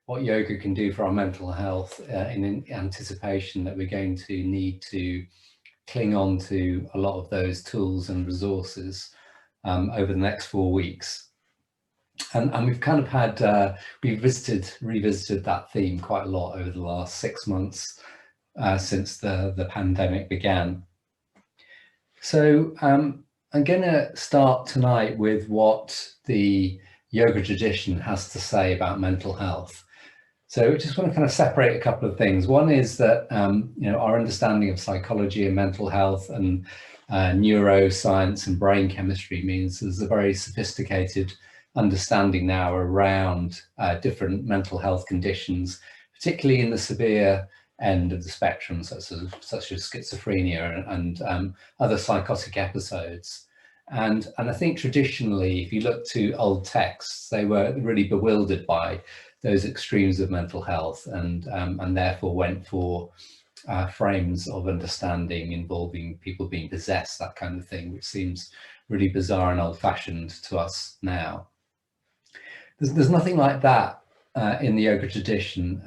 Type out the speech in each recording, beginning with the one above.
what yoga can do for our mental health in anticipation that we're going to need to cling on to a lot of those tools and resources over the next 4 weeks. And we've kind of had, we've revisited that theme quite a lot over the last 6 months since the pandemic began. So I'm going to start tonight with what the yoga tradition has to say about mental health. So I just want to kind of separate a couple of things. One is that our understanding of psychology and mental health and neuroscience and brain chemistry means there's a very sophisticated understanding now around different mental health conditions, particularly in the severe end of the spectrum, such as schizophrenia and other psychotic episodes. And I think traditionally, if you look to old texts, they were really bewildered by those extremes of mental health and therefore went for frames of understanding involving people being possessed, that kind of thing, which seems really bizarre and old-fashioned to us now. There's nothing like that in the yoga tradition,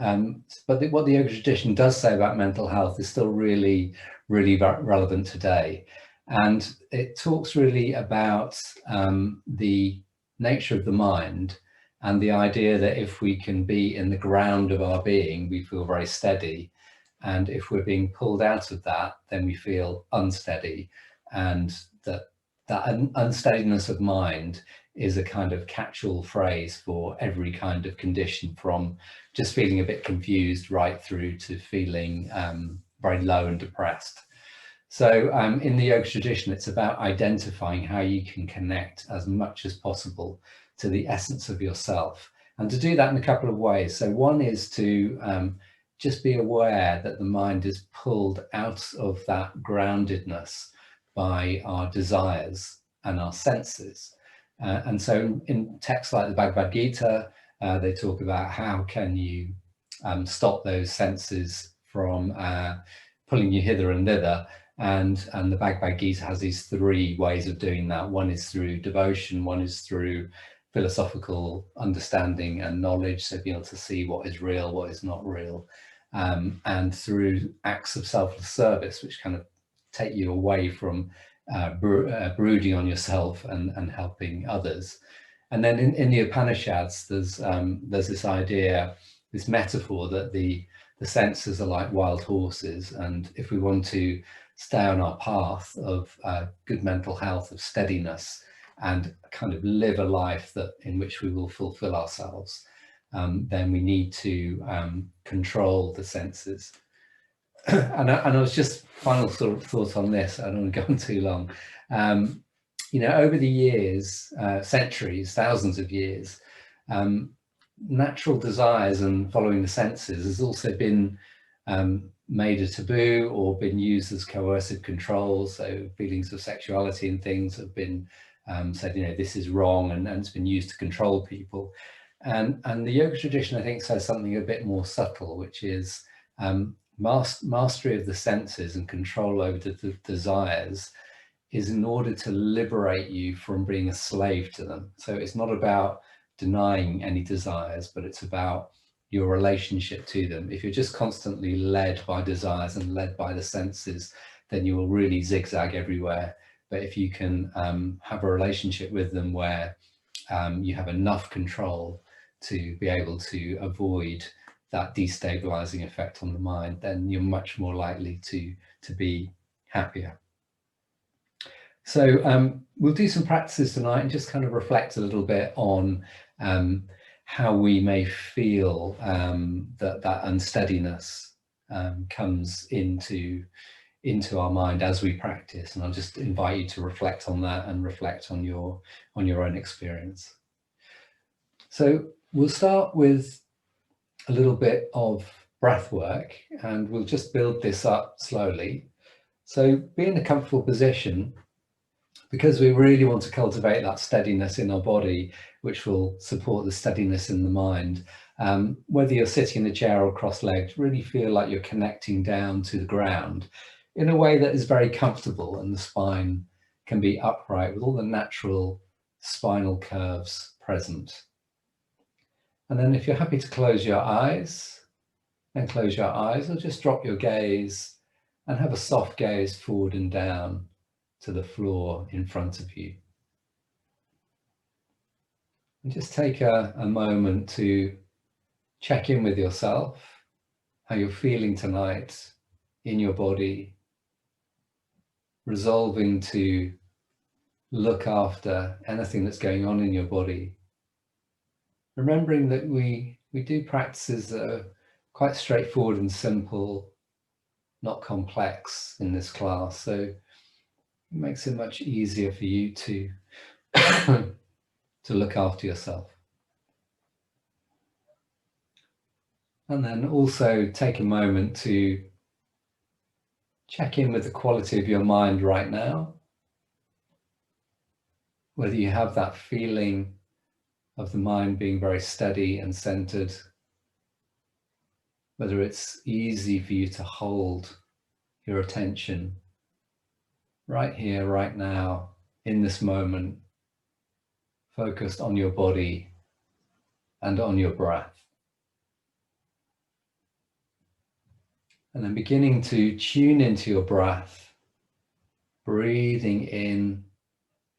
but what the yoga tradition does say about mental health is still really relevant today. And it talks really about the nature of the mind and the idea that if we can be in the ground of our being, we feel very steady. And if we're being pulled out of that, then we feel unsteady. And that unsteadiness of mind is a kind of catch-all phrase for every kind of condition, from just feeling a bit confused right through to feeling very low and depressed. So in the yoga tradition, it's about identifying how you can connect as much as possible to the essence of yourself, and to do that in a couple of ways. So one is to just be aware that the mind is pulled out of that groundedness by our desires and our senses. And so in texts like the Bhagavad Gita, they talk about how can you stop those senses from pulling you hither and thither. And the Bhagavad Gita has these 3 ways of doing that. One is through devotion, one is through philosophical understanding and knowledge, so being able to see what is real, what is not real, and through acts of selfless service, which kind of take you away from brooding on yourself and helping others. And then in the Upanishads, there's this idea, this metaphor that the senses are like wild horses, and if we want to stay on our path of good mental health, of steadiness, and kind of live a life in which we will fulfill ourselves, then we need to control the senses. And I was just, final sort of thought on this, I don't want to go on too long. Over the years, centuries, thousands of years, natural desires and following the senses has also been made a taboo or been used as coercive controls. So feelings of sexuality and things have been said, this is wrong, and it's been used to control people. And the yoga tradition, I think, says something a bit more subtle, which is mastery of the senses and control over the desires is in order to liberate you from being a slave to them. So it's not about denying any desires, but it's about your relationship to them. If you're just constantly led by desires and led by the senses, then you will really zigzag everywhere. But if you can have a relationship with them where you have enough control to be able to avoid that destabilizing effect on the mind, then you're much more likely to be happier. So we'll do some practices tonight and just kind of reflect a little bit on how we may feel that unsteadiness comes into our mind as we practice. And I'll just invite you to reflect on that and reflect on your own experience. So we'll start with a little bit of breath work, and we'll just build this up slowly. So be in a comfortable position, because we really want to cultivate that steadiness in our body, which will support the steadiness in the mind. Whether you're sitting in a chair or cross-legged, really feel like you're connecting down to the ground in a way that is very comfortable, and the spine can be upright with all the natural spinal curves present. And then if you're happy to close your eyes, then close your eyes, or just drop your gaze and have a soft gaze forward and down to the floor in front of you. And just take a moment to check in with yourself, how you're feeling tonight in your body, resolving to look after anything that's going on in your body. Remembering that we do practices that are quite straightforward and simple, not complex in this class. So it makes it much easier for you to, to look after yourself. And then also take a moment to check in with the quality of your mind right now. Whether you have that feeling of the mind being very steady and centered, whether it's easy for you to hold your attention right here, right now, in this moment, focused on your body and on your breath. And then beginning to tune into your breath, breathing in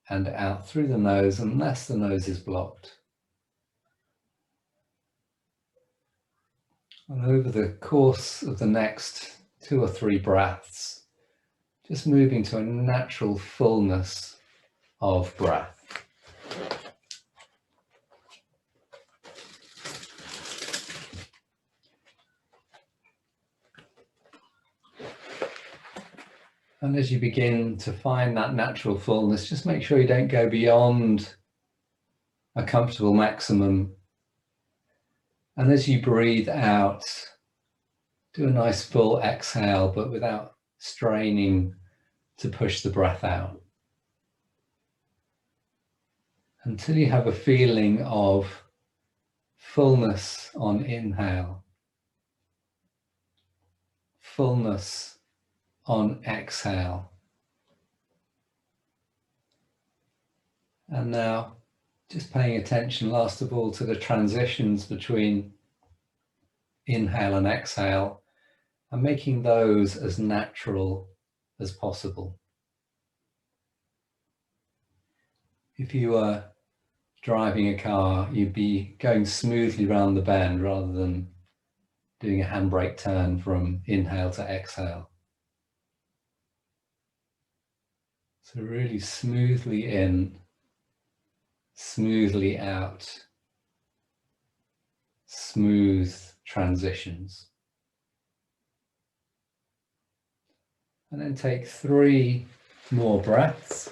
and out through the nose unless the nose is blocked. And over the course of the next 2 or 3 breaths, just moving to a natural fullness of breath. And as you begin to find that natural fullness, just make sure you don't go beyond a comfortable maximum. And as you breathe out, do a nice full exhale, but without straining to push the breath out. Until you have a feeling of fullness on inhale, fullness on exhale. And now just paying attention last of all to the transitions between inhale and exhale and making those as natural as possible. If you were driving a car, you'd be going smoothly around the bend rather than doing a handbrake turn from inhale to exhale. So really smoothly in, smoothly out, smooth transitions. And then take 3 more breaths.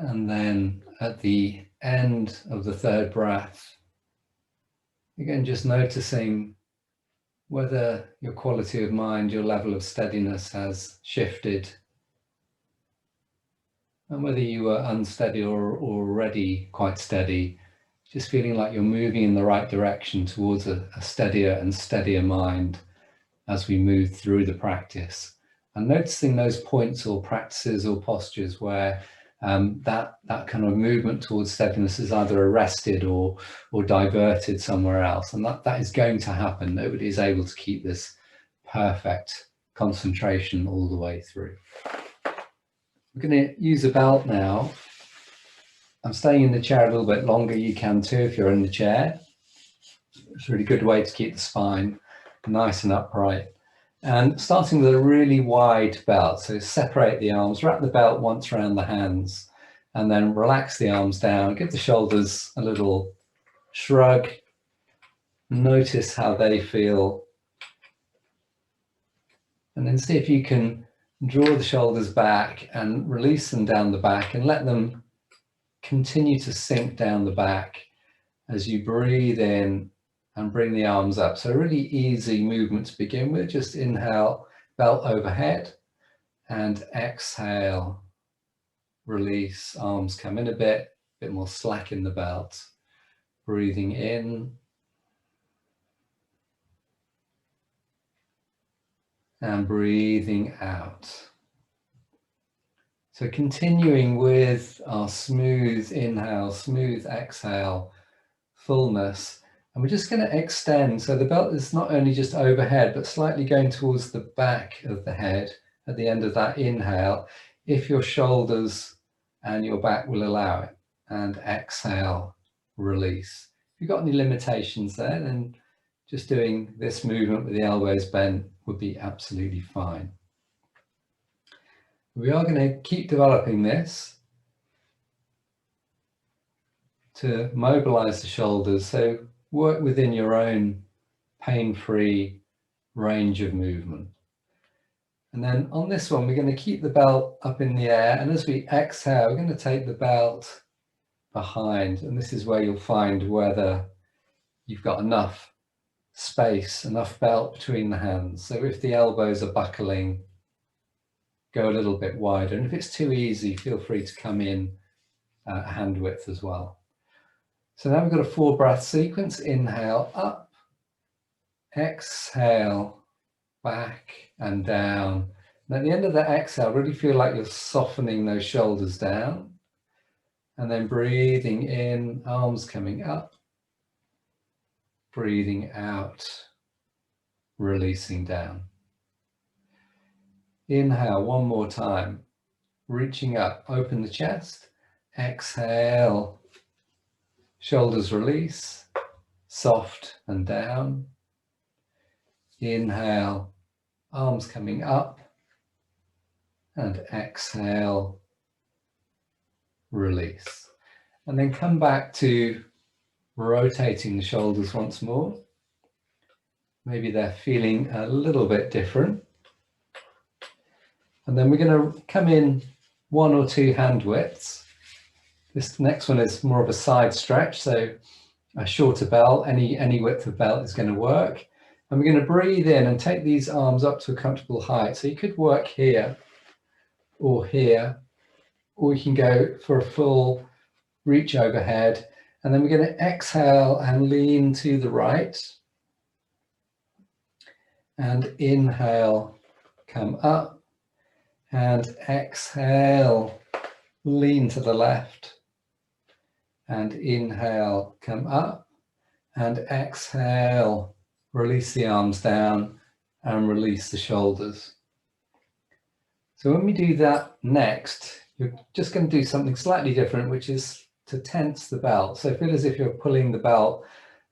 And then at the end of the 3rd breath, again, just noticing whether your quality of mind, your level of steadiness has shifted, and whether you were unsteady or already quite steady, just feeling like you're moving in the right direction towards a steadier and steadier mind as we move through the practice. And noticing those points or practices or postures where that kind of movement towards steadiness is either arrested or diverted somewhere else. And that is going to happen. Nobody is able to keep this perfect concentration all the way through. We're going to use a belt now. I'm staying in the chair a little bit longer. You can too if you're in the chair. It's a really good way to keep the spine nice and upright. And starting with a really wide belt, so separate the arms, wrap the belt once around the hands, and then relax the arms down, give the shoulders a little shrug, notice how they feel, and then see if you can draw the shoulders back and release them down the back and let them continue to sink down the back as you breathe in and bring the arms up. So a really easy movement to begin with. Just inhale, belt overhead, and exhale, release, arms come in a bit more slack in the belt. Breathing in and breathing out. So continuing with our smooth inhale, smooth exhale, fullness. And we're just going to extend. So the belt is not only just overhead, but slightly going towards the back of the head at the end of that inhale, if your shoulders and your back will allow it. And exhale, release. If you've got any limitations there, then just doing this movement with the elbows bent would be absolutely fine. We are going to keep developing this to mobilize the shoulders. So work within your own pain-free range of movement. And then on this one, we're going to keep the belt up in the air. And as we exhale, we're going to take the belt behind. And this is where you'll find whether you've got enough space, enough belt between the hands. So if the elbows are buckling, go a little bit wider. And if it's too easy, feel free to come in hand width as well. So now we've got a 4-breath sequence. Inhale up, exhale back and down. And at the end of that exhale, really feel like you're softening those shoulders down. And then breathing in, arms coming up. Breathing out, releasing down. Inhale one more time, reaching up, open the chest, exhale, shoulders release, soft and down. Inhale, arms coming up, and exhale, release. And then come back to rotating the shoulders once more. Maybe they're feeling a little bit different. And then we're going to come in 1 or 2 hand widths. This next one is more of a side stretch, so a shorter belt, any width of belt is going to work. And we're going to breathe in and take these arms up to a comfortable height. So you could work here, or you can go for a full reach overhead. And then we're going to exhale and lean to the right. And inhale, come up. And exhale, lean to the left. And inhale, come up. And exhale, release the arms down and release the shoulders. So when we do that next, you're just going to do something slightly different, which is to tense the belt. So feel as if you're pulling the belt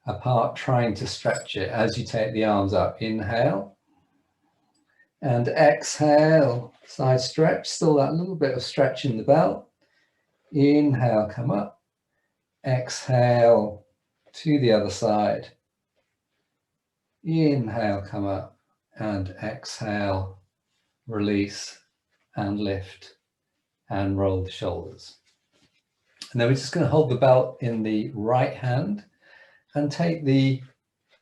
apart, trying to stretch it as you take the arms up. Inhale. And exhale, side stretch, still that little bit of stretch in the belt. Inhale, come up. Exhale to the other side. Inhale, come up. And exhale, release and lift and roll the shoulders. And then we're just going to hold the belt in the right hand and take the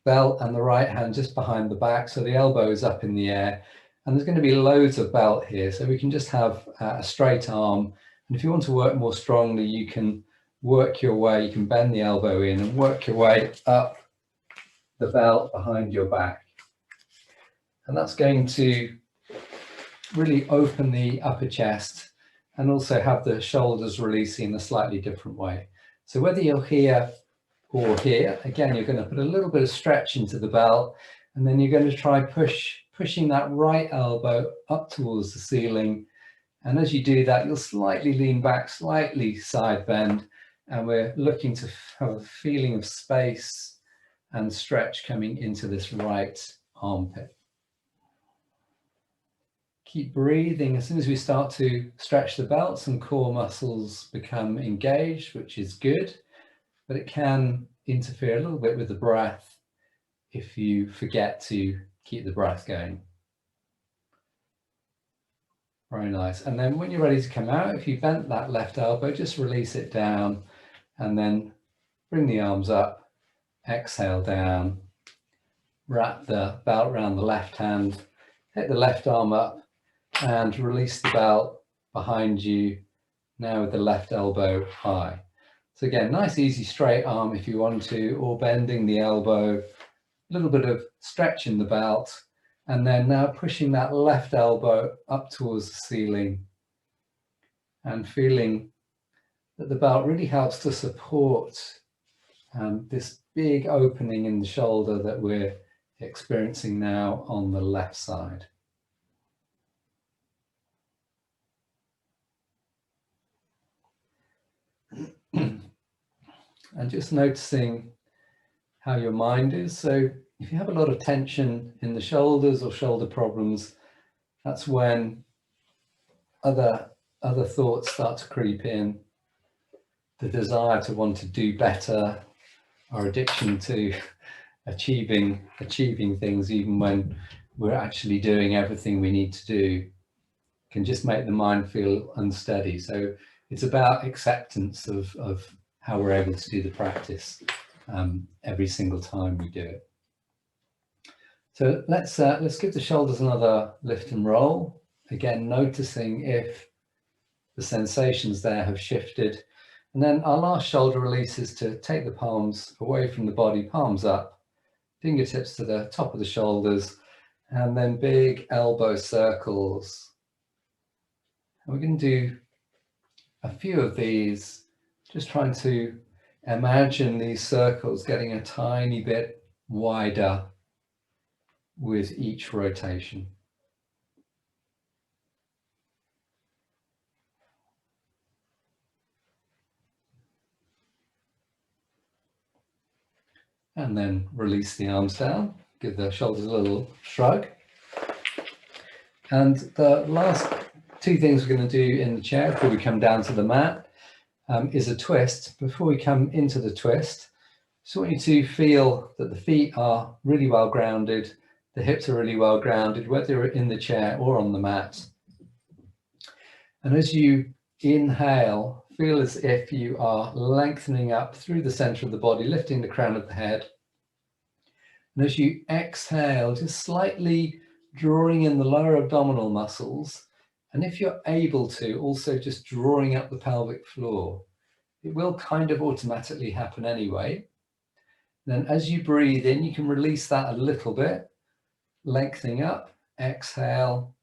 belt and the right hand just behind the back. So the elbow is up in the air. And there's going to be loads of belt here, so we can just have a straight arm. And if you want to work more strongly, you can work your way, you can bend the elbow in and work your way up the belt behind your back. And that's going to really open the upper chest and also have the shoulders releasing in a slightly different way. So whether you're here or here, again, you're going to put a little bit of stretch into the belt, and then you're going to try pushing that right elbow up towards the ceiling. And as you do that, you'll slightly lean back, slightly side bend, and we're looking to have a feeling of space and stretch coming into this right armpit. Keep breathing. As soon as we start to stretch the belt, some core muscles become engaged, which is good, but it can interfere a little bit with the breath if you forget to keep the breath going. Very nice. And then when you're ready to come out, if you bent that left elbow, just release it down and then bring the arms up, exhale down, wrap the belt around the left hand, take the left arm up and release the belt behind you Now with the left elbow high. So again, nice easy straight arm if you want to, or bending the elbow, a little bit of stretch in the belt, and then now pushing that left elbow up towards the ceiling and feeling that the belt really helps to support this big opening in the shoulder that we're experiencing now on the left side. And just noticing how your mind is. So if you have a lot of tension in the shoulders or shoulder problems, that's when other thoughts start to creep in. The desire to want to do better, our addiction to achieving things even when we're actually doing everything we need to do, can just make the mind feel unsteady. So it's about acceptance of how we're able to do the practice every single time we do it. So let's give the shoulders another lift and roll. Again, noticing if the sensations there have shifted. And then our last shoulder release is to take the palms away from the body, palms up, fingertips to the top of the shoulders, and then big elbow circles. And we're going to do a few of these, just trying to imagine these circles getting a tiny bit wider with each rotation. And then release the arms down, give the shoulders a little shrug. And the last two things we're going to do in the chair before we come down to the mat is a twist. Before we come into the twist, just want you to feel that the feet are really well grounded, the hips are really well grounded, whether you're in the chair or on the mat. And as you inhale, feel as if you are lengthening up through the center of the body, lifting the crown of the head. And as you exhale, just slightly drawing in the lower abdominal muscles. And if you're able to, also just drawing up the pelvic floor. It will kind of automatically happen anyway. Then as you breathe in, you can release that a little bit, lengthening up, exhale,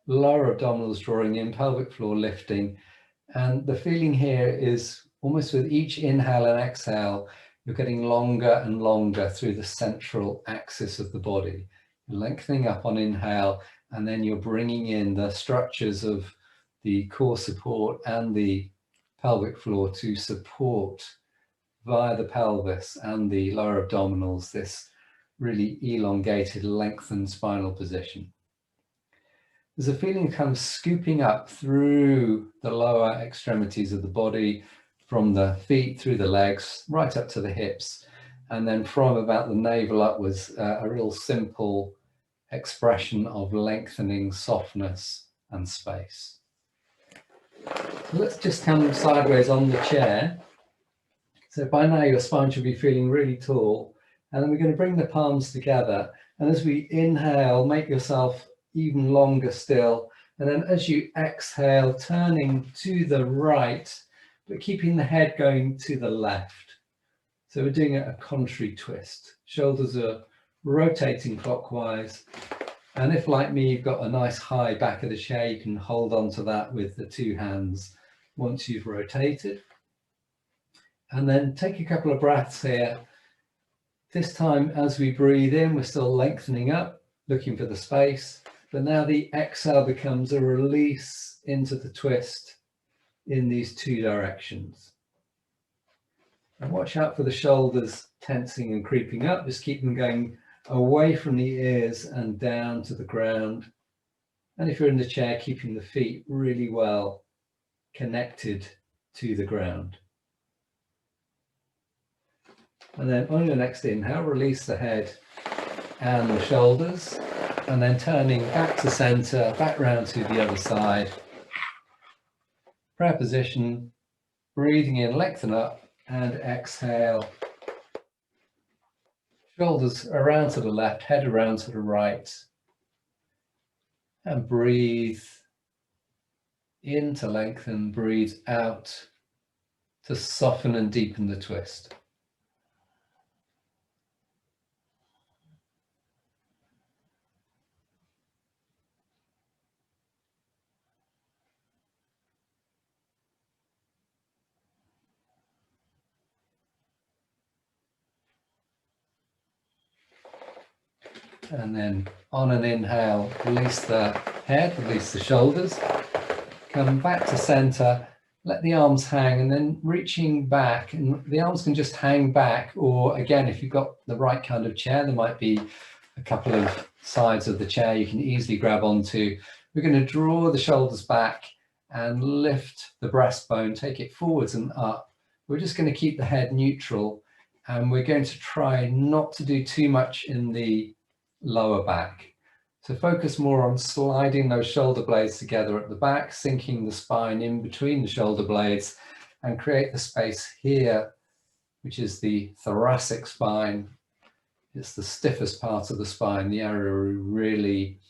lower abdominals drawing in, pelvic floor lifting. And the feeling here is almost with each inhale and exhale, you're getting longer and longer through the central axis of the body. You're lengthening up on inhale, and then you're bringing in the structures of the core support and the pelvic floor to support via the pelvis and the lower abdominals, this really elongated, lengthened spinal position. There's a feeling kind of scooping up through the lower extremities of the body, from the feet through the legs, right up to the hips, and then from about the navel upwards, a real simple expression of lengthening, softness, and space. So let's just come sideways on the chair. So by now your spine should be feeling really tall, and then we're going to bring the palms together, and as we inhale, make yourself even longer still, and then as you exhale, turning to the right, but keeping the head going to the left. So we're doing a contrary twist. Shoulders are rotating clockwise, and if, like me, you've got a nice high back of the chair, you can hold on to that with the two hands once you've rotated. And then take a couple of breaths here. This time, as we breathe in, we're still lengthening up, looking for the space, but now the exhale becomes a release into the twist in these two directions. And watch out for the shoulders tensing and creeping up. Just keep them going away from the ears and down to the ground. And if you're in the chair, keeping the feet really well connected to the ground. And then on your next inhale, release the head and the shoulders, and then turning back to center, back round to the other side. Prayer position, breathing in, lengthen up, and exhale. Shoulders around to the left, head around to the right. And breathe. In to lengthen, breathe out to soften and deepen the twist. And then on an inhale, release the head, release the shoulders, come back to center, let the arms hang, and then reaching back, and the arms can just hang back, or again, if you've got the right kind of chair, there might be a couple of sides of the chair you can easily grab onto. We're going to draw the shoulders back and lift the breastbone, take it forwards and up. We're just going to keep the head neutral, and we're going to try not to do too much in the lower back. So focus more on sliding those shoulder blades together at the back, sinking the spine in between the shoulder blades, and create the space here, which is the thoracic spine. It's the stiffest part of the spine, the area we really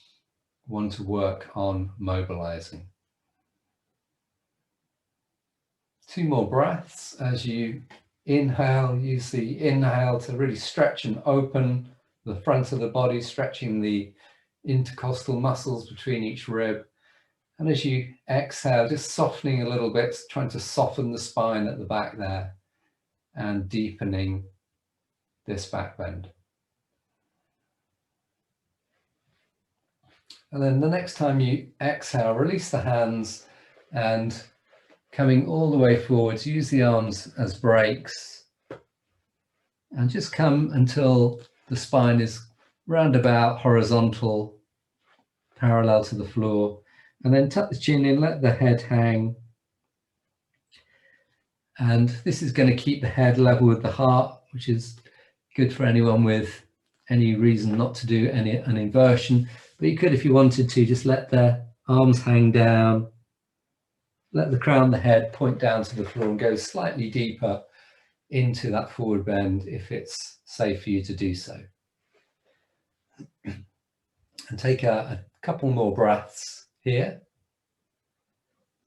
want to work on mobilizing. 2 more breaths. As you inhale, use the inhale to really stretch and open the front of the body, stretching the intercostal muscles between each rib. And as you exhale, just softening a little bit, trying to soften the spine at the back there and deepening this back bend. And then the next time you exhale, release the hands, and coming all the way forwards, use the arms as brakes, and just come until the spine is roundabout horizontal, parallel to the floor, and then tuck the chin in, let the head hang. And this is going to keep the head level with the heart, which is good for anyone with any reason not to do an inversion. But you could, if you wanted to, just let the arms hang down, let the crown of the head point down to the floor and go slightly deeper into that forward bend if it's safe for you to do so. And take a couple more breaths here,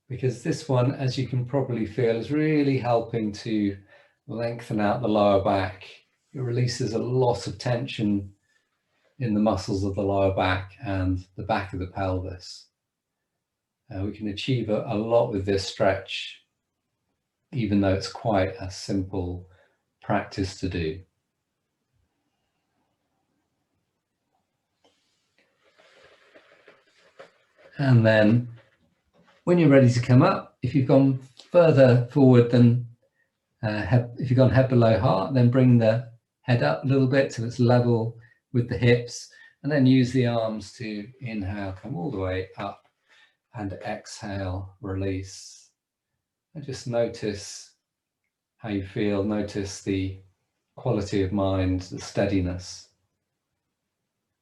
because this one, as you can probably feel, is really helping to lengthen out the lower back. It releases a lot of tension in the muscles of the lower back and the back of the pelvis. We can achieve a lot with this stretch, even though it's quite a simple practice to do. And then when you're ready to come up, if you've gone further forward than if you've gone head below heart, then bring the head up a little bit so it's level with the hips, and then use the arms to inhale, come all the way up, and exhale, release. And just notice how you feel, notice the quality of mind, the steadiness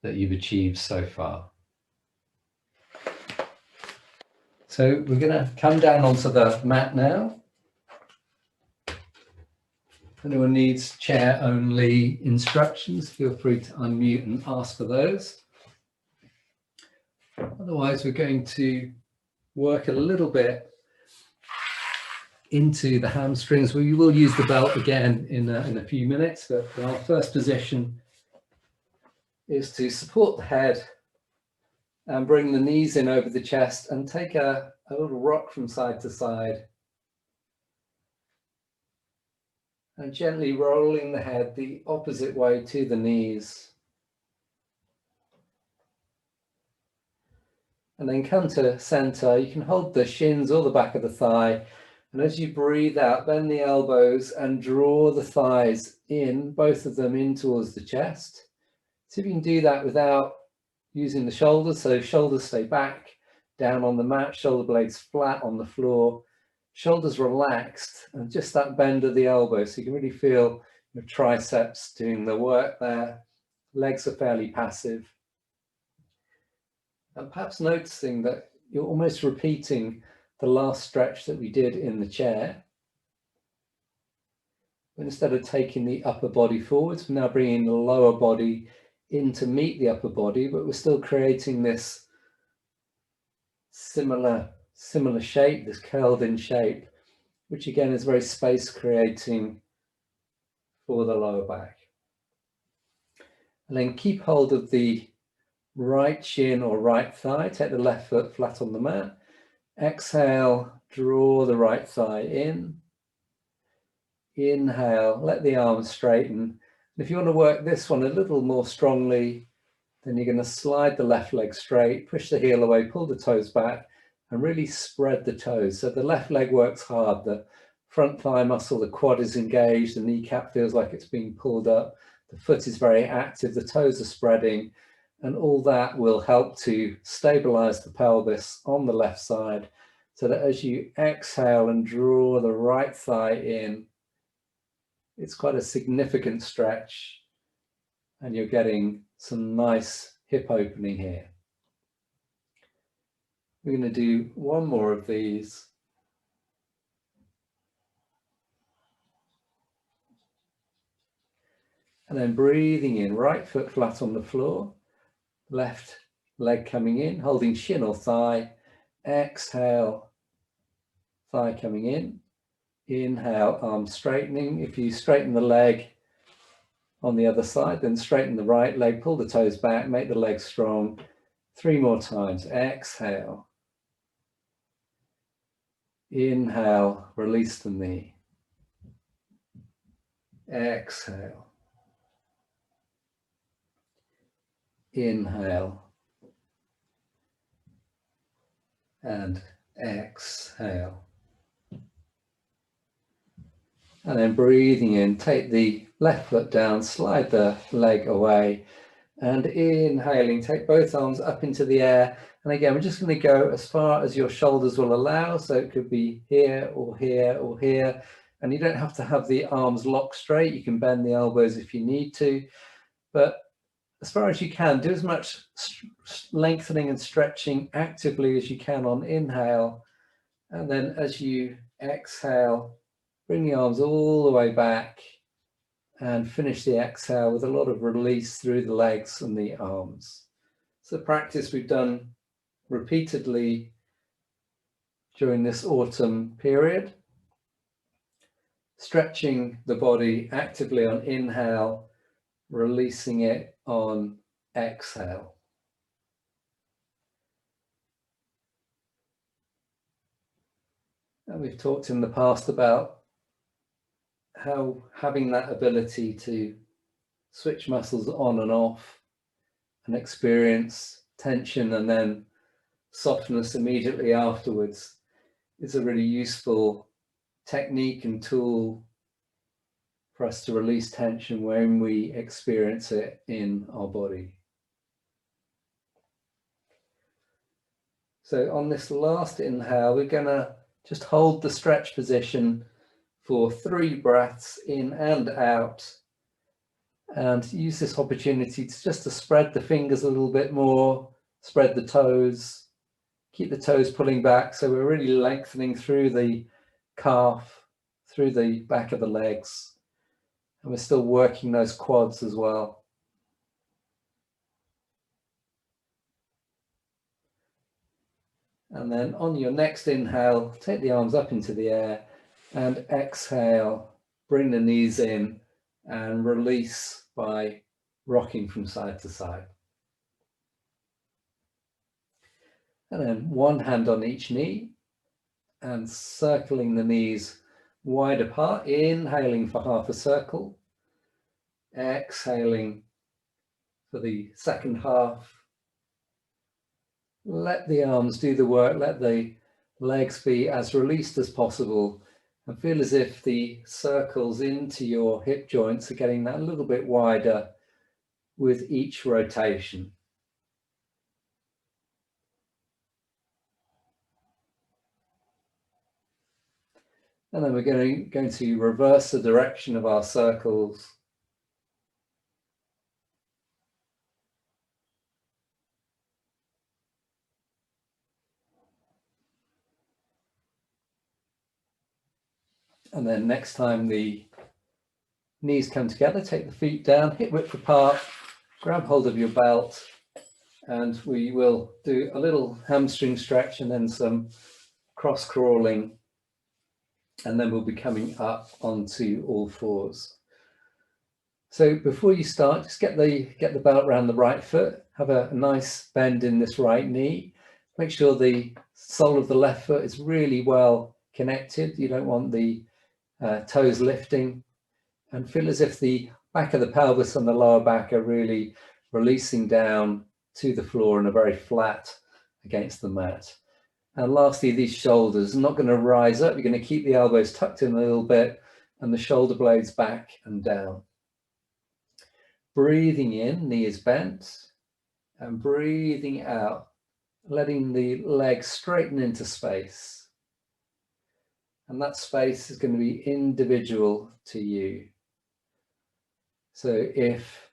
that you've achieved so far. So we're going to come down onto the mat now. If anyone needs chair-only instructions, feel free to unmute and ask for those. Otherwise, we're going to work a little bit into the hamstrings. We will use the belt again in a few minutes, but our first position is to support the head and bring the knees in over the chest and take a little rock from side to side. And gently rolling the head the opposite way to the knees. And then come to center. You can hold the shins or the back of the thigh. And as you breathe out, bend the elbows and draw the thighs in, both of them in towards the chest. See if you can do that without using the shoulders. So shoulders stay back, down on the mat, shoulder blades flat on the floor. Shoulders relaxed, and just that bend of the elbow, so you can really feel your triceps doing the work there. Legs are fairly passive. And perhaps noticing that you're almost repeating the last stretch that we did in the chair. But instead of taking the upper body forwards, we're now bringing the lower body in to meet the upper body, but we're still creating this similar similar shape, this curled in shape, which again is very space creating for the lower back. And then keep hold of the right shin or right thigh, take the left foot flat on the mat. Exhale, draw the right thigh in. Inhale, let the arms straighten. And if you want to work this one a little more strongly, then you're going to slide the left leg straight, push the heel away, pull the toes back, and really spread the toes. So the left leg works hard. The front thigh muscle, the quad is engaged, the kneecap feels like it's being pulled up. The foot is very active, the toes are spreading, and all that will help to stabilize the pelvis on the left side, so that as you exhale and draw the right thigh in, it's quite a significant stretch, and you're getting some nice hip opening here. We're going to do one more of these. And then breathing in, right foot flat on the floor, left leg coming in, holding shin or thigh. Exhale, thigh coming in. Inhale, arms straightening. If you straighten the leg on the other side, then straighten the right leg, pull the toes back, make the leg strong. 3 more times. Exhale. Inhale, release the knee. Exhale. Inhale. And exhale. And then breathing in, take the left foot down, slide the leg away, and inhaling, take both arms up into the air. And again, we're just going to go as far as your shoulders will allow. So it could be here or here or here. And you don't have to have the arms locked straight. You can bend the elbows if you need to. But as far as you can, do as much lengthening and stretching actively as you can on inhale. And then as you exhale, bring the arms all the way back and finish the exhale with a lot of release through the legs and the arms. It's a practice we've done repeatedly during this autumn period. Stretching the body actively on inhale, releasing it on exhale. And we've talked in the past about how having that ability to switch muscles on and off and experience tension and then softness immediately afterwards is a really useful technique and tool for us to release tension when we experience it in our body. So on this last inhale, we're going to just hold the stretch position for 3 breaths in and out, and use this opportunity to spread the fingers a little bit more, spread the toes, keep the toes pulling back, so we're really lengthening through the calf, through the back of the legs. And we're still working those quads as well. And then on your next inhale, take the arms up into the air, and exhale, bring the knees in and release by rocking from side to side. And then one hand on each knee and circling the knees wide apart, inhaling for half a circle, exhaling for the second half. Let the arms do the work, let the legs be as released as possible, and feel as if the circles into your hip joints are getting that little bit wider with each rotation. And then we're going to reverse the direction of our circles. And then next time the knees come together, take the feet down, hip width apart, grab hold of your belt, and we will do a little hamstring stretch and then some cross crawling, and then we'll be coming up onto all fours. So before you start, just get the belt around the right foot, have a nice bend in this right knee. Make sure the sole of the left foot is really well connected. You don't want the toes lifting, and feel as if the back of the pelvis and the lower back are really releasing down to the floor and are very flat against the mat. And lastly, these shoulders are not going to rise up. You're going to keep the elbows tucked in a little bit and the shoulder blades back and down. Breathing in, knee is bent, and breathing out, letting the legs straighten into space. And that space is going to be individual to you. So if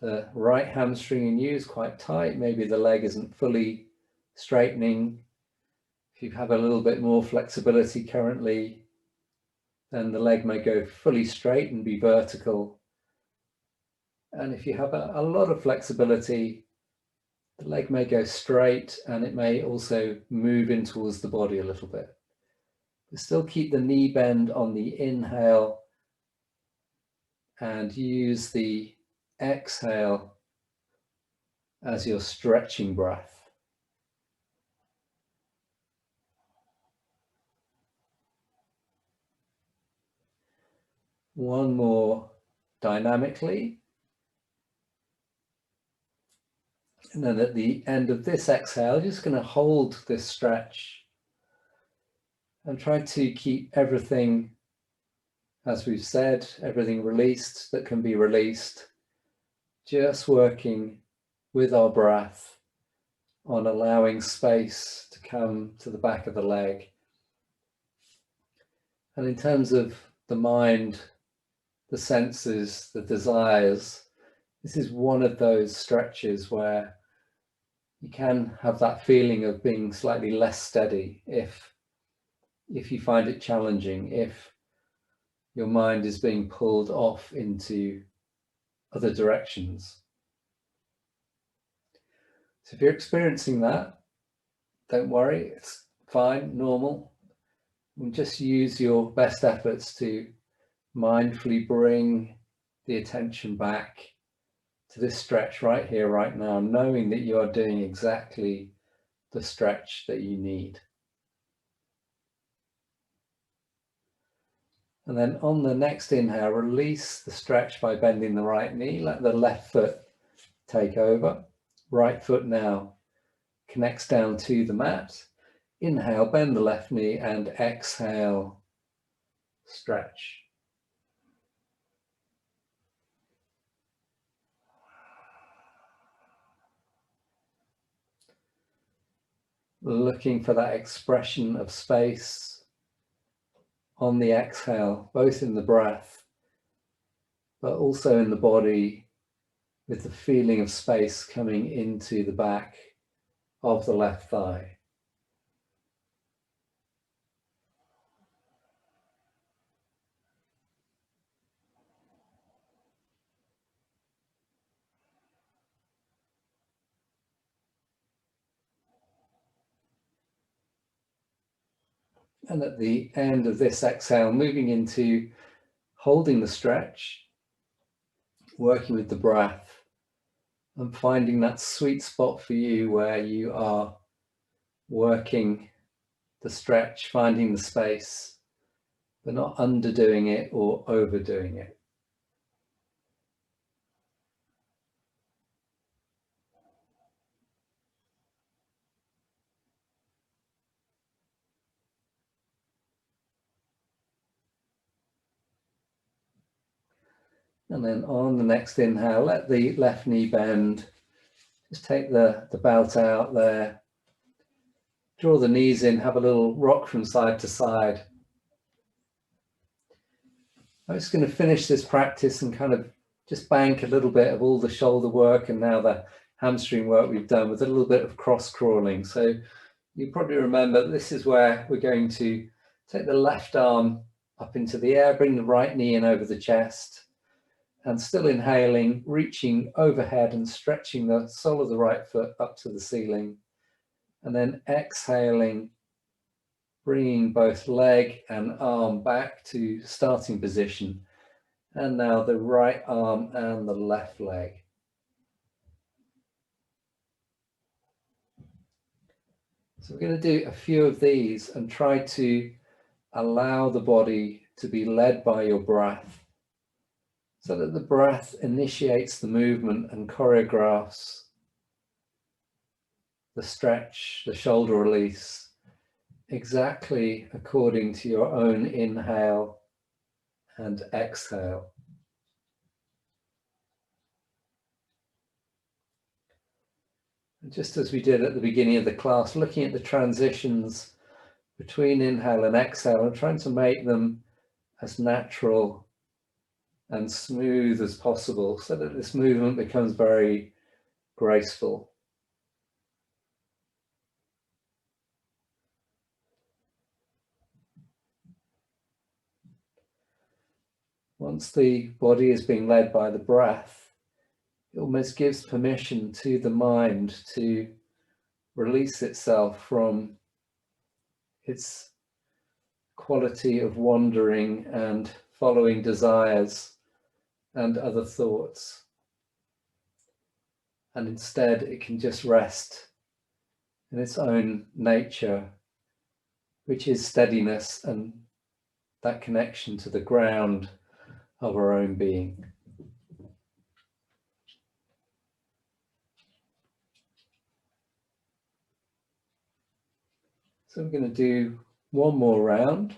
the right hamstring in you is quite tight, maybe the leg isn't fully straightening. If you have a little bit more flexibility currently, then the leg may go fully straight and be vertical. And if you have a lot of flexibility, the leg may go straight and it may also move in towards the body a little bit. But still keep the knee bend on the inhale and use the exhale as your stretching breath. One more dynamically. And then at the end of this exhale, just going to hold this stretch and try to keep everything, as we've said, everything released that can be released, just working with our breath on allowing space to come to the back of the leg. And in terms of the mind, the senses, the desires, this is one of those stretches where you can have that feeling of being slightly less steady if you find it challenging, if your mind is being pulled off into other directions. So if you're experiencing that, don't worry, it's fine, normal. And just use your best efforts to mindfully bring the attention back to this stretch right here, right now, knowing that you are doing exactly the stretch that you need. And then on the next inhale, release the stretch by bending the right knee. Let the left foot take over. Right foot now connects down to the mat. Inhale, bend the left knee, and exhale, stretch. Looking for that expression of space on the exhale, both in the breath, but also in the body, with the feeling of space coming into the back of the left thigh. And at the end of this exhale, moving into holding the stretch, working with the breath, and finding that sweet spot for you where you are working the stretch, finding the space, but not underdoing it or overdoing it. And then on the next inhale, let the left knee bend. Just take the belt out there. Draw the knees in, have a little rock from side to side. I'm just going to finish this practice and kind of just bank a little bit of all the shoulder work and now the hamstring work we've done with a little bit of cross crawling. So you probably remember this is where we're going to take the left arm up into the air, bring the right knee in over the chest, and still inhaling, reaching overhead and stretching the sole of the right foot up to the ceiling. And then exhaling, bringing both leg and arm back to starting position. And now the right arm and the left leg. So we're going to do a few of these and try to allow the body to be led by your breath, so that the breath initiates the movement and choreographs the stretch, the shoulder release, exactly according to your own inhale and exhale. And just as we did at the beginning of the class, looking at the transitions between inhale and exhale and trying to make them as natural and smooth as possible so that this movement becomes very graceful. Once the body is being led by the breath, it almost gives permission to the mind to release itself from its quality of wandering and following desires and other thoughts. And instead, it can just rest in its own nature, which is steadiness and that connection to the ground of our own being. So we're going to do one more round.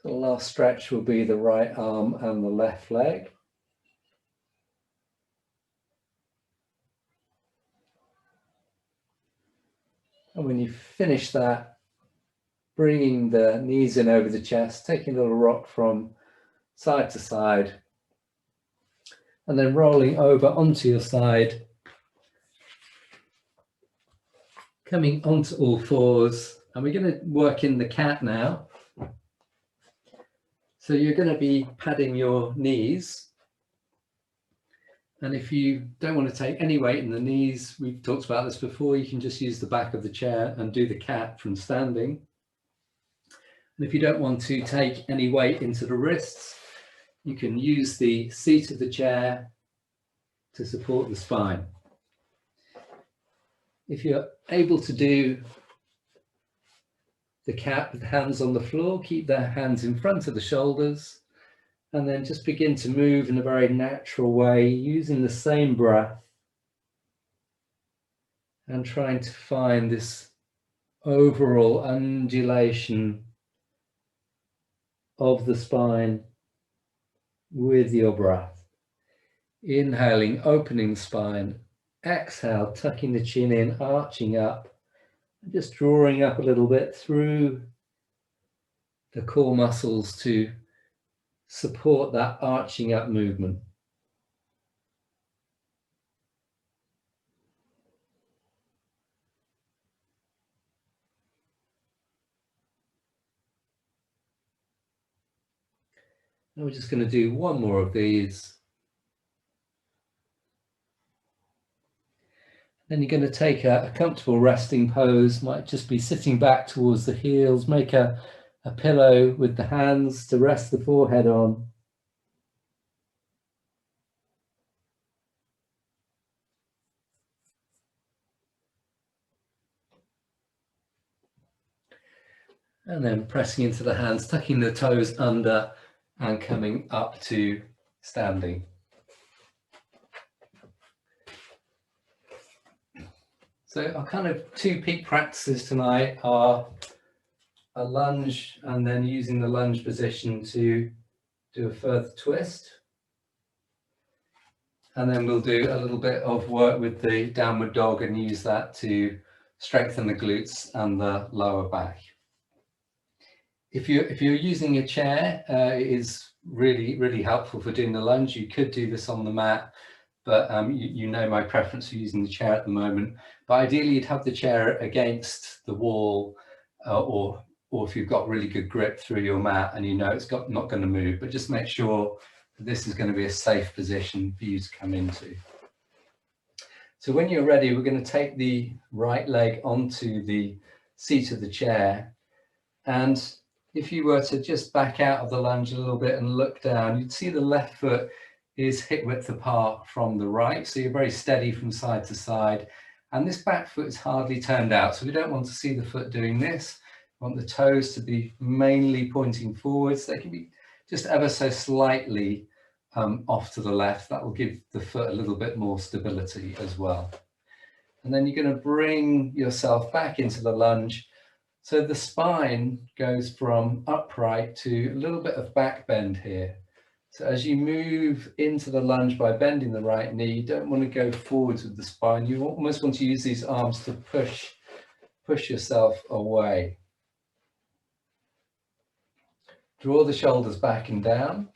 So the last stretch will be the right arm and the left leg. And when you finish that, bringing the knees in over the chest, taking a little rock from side to side, and then rolling over onto your side, coming onto all fours. And we're going to work in the cat now. So you're going to be padding your knees. And if you don't want to take any weight in the knees, we've talked about this before, you can just use the back of the chair and do the cat from standing. And if you don't want to take any weight into the wrists, you can use the seat of the chair to support the spine. If you're able to do the cat with hands on the floor, keep their hands in front of the shoulders, and then just begin to move in a very natural way using the same breath and trying to find this overall undulation of the spine with your breath. Inhaling, opening the spine. Exhale, tucking the chin in, arching up, and just drawing up a little bit through the core muscles to support that arching up movement. And we're just going to do one more of these. Then you're going to take a comfortable resting pose, might just be sitting back towards the heels, make a pillow with the hands to rest the forehead on. And then pressing into the hands, tucking the toes under and coming up to standing. So our kind of two peak practices tonight are a lunge and then using the lunge position to do a further twist. And then we'll do a little bit of work with the downward dog and use that to strengthen the glutes and the lower back. If you're using a chair, it is really helpful for doing the lunge. You could do this on the mat, but you know my preference for using the chair at the moment. But ideally, you'd have the chair against the wall or or if you've got really good grip through your mat and you know it's not going to move, but just make sure that this is going to be a safe position for you to come into. So when you're ready, we're going to take the right leg onto the seat of the chair. And if you were to just back out of the lunge a little bit and look down, you'd see the left foot is hip width apart from the right. So you're very steady from side to side. And this back foot is hardly turned out. So we don't want to see the foot doing this. We want the toes to be mainly pointing forwards. They can be just ever so slightly off to the left. That will give the foot a little bit more stability as well. And then you're going to bring yourself back into the lunge. So the spine goes from upright to a little bit of back bend here. So as you move into the lunge by bending the right knee, you don't want to go forwards with the spine. You almost want to use these arms to push yourself away. Draw the shoulders back and down.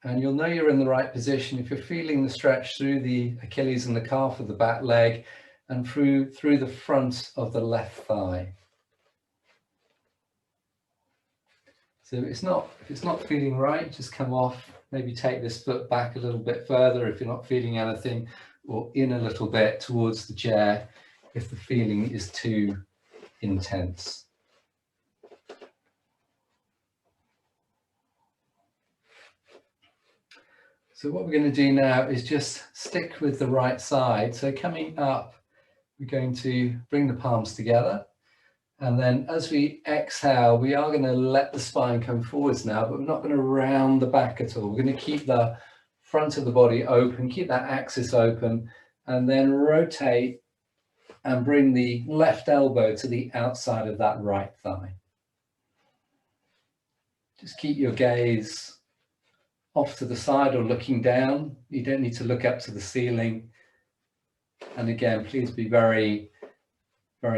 And you'll know you're in the right position if you're feeling the stretch through the Achilles and the calf of the back leg and through the front of the left thigh. So if it's not feeling right, just come off, maybe take this foot back a little bit further if you're not feeling anything, or in a little bit towards the chair if the feeling is too intense. So what we're going to do now is just stick with the right side. So coming up, we're going to bring the palms together. And then as we exhale, we are going to let the spine come forwards now, but we're not going to round the back at all. We're going to keep the front of the body open, keep that axis open, and then rotate and bring the left elbow to the outside of that right thigh. Just keep your gaze off to the side or looking down. You don't need to look up to the ceiling. And again, please be very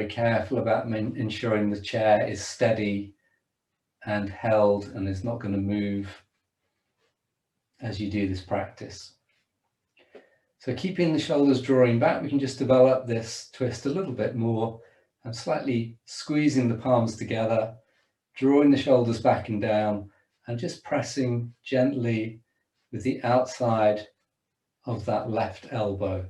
careful about ensuring the chair is steady and held and is not going to move as you do this practice. So keeping the shoulders drawing back, we can just develop this twist a little bit more and slightly squeezing the palms together, drawing the shoulders back and down, and just pressing gently with the outside of that left elbow.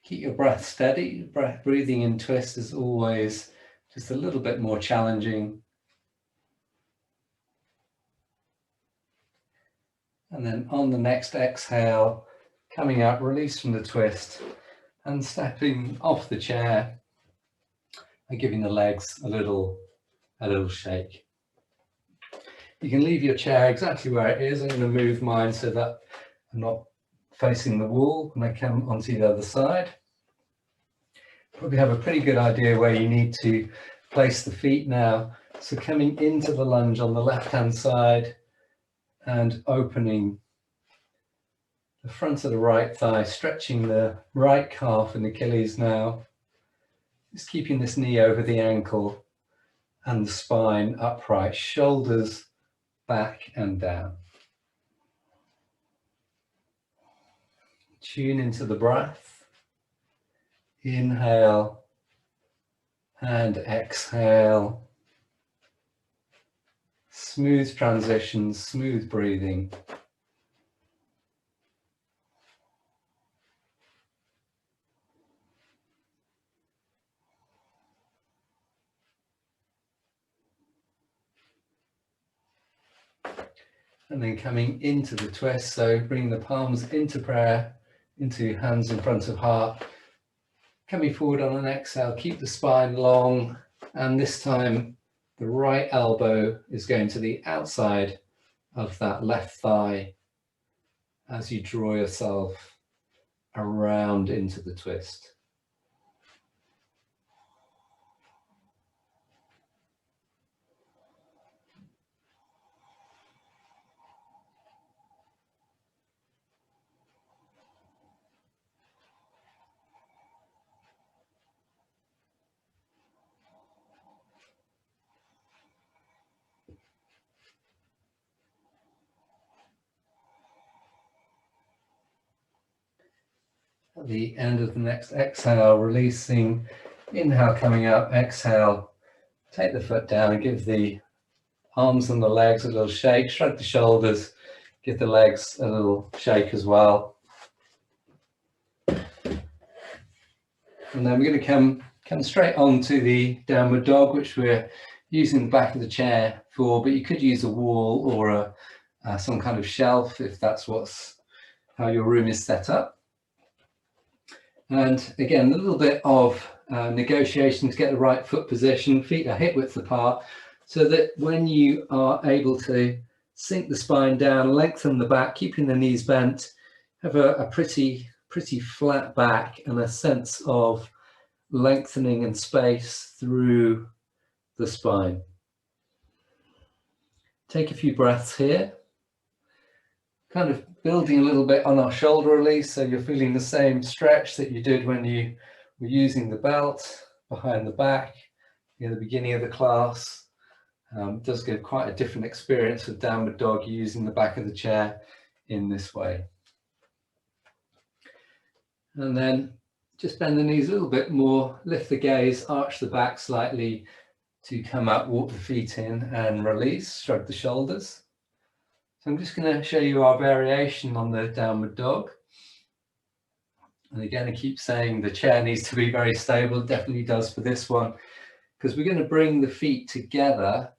Keep your breath steady. Breathing in twist is always just a little bit more challenging. And then on the next exhale, coming out, release from the twist and stepping off the chair and giving the legs a little shake. You can leave your chair exactly where it is. I'm going to move mine so that I'm not facing the wall when I come onto the other side. Probably have a pretty good idea where you need to place the feet now. So coming into the lunge on the left-hand side and opening the front of the right thigh, stretching the right calf and Achilles now. Just keeping this knee over the ankle and the spine upright, shoulders back and down. Tune into the breath. Inhale and exhale. Smooth transitions, smooth breathing. And then coming into the twist, so bring the palms into prayer, into hands in front of heart. Coming forward on an exhale, keep the spine long, and this time the right elbow is going to the outside of that left thigh as you draw yourself around into the twist. At the end of the next exhale, releasing, inhale coming up, exhale, take the foot down and give the arms and the legs a little shake, shrug the shoulders, give the legs a little shake as well. And then we're going to come straight on to the downward dog, which we're using the back of the chair for, but you could use a wall or some kind of shelf if that's how your room is set up. And again, a little bit of negotiation to get the right foot position, feet are hip width apart, so that when you are able to sink the spine down, lengthen the back, keeping the knees bent, have a pretty flat back and a sense of lengthening and space through the spine. Take a few breaths here, kind of building a little bit on our shoulder release, so you're feeling the same stretch that you did when you were using the belt behind the back near the beginning of the class. It does give quite a different experience with downward dog using the back of the chair in this way. And then just bend the knees a little bit more, lift the gaze, arch the back slightly to come up, walk the feet in and release, shrug the shoulders. So I'm just going to show you our variation on the downward dog. And again, I keep saying the chair needs to be very stable. It definitely does for this one, because we're going to bring the feet together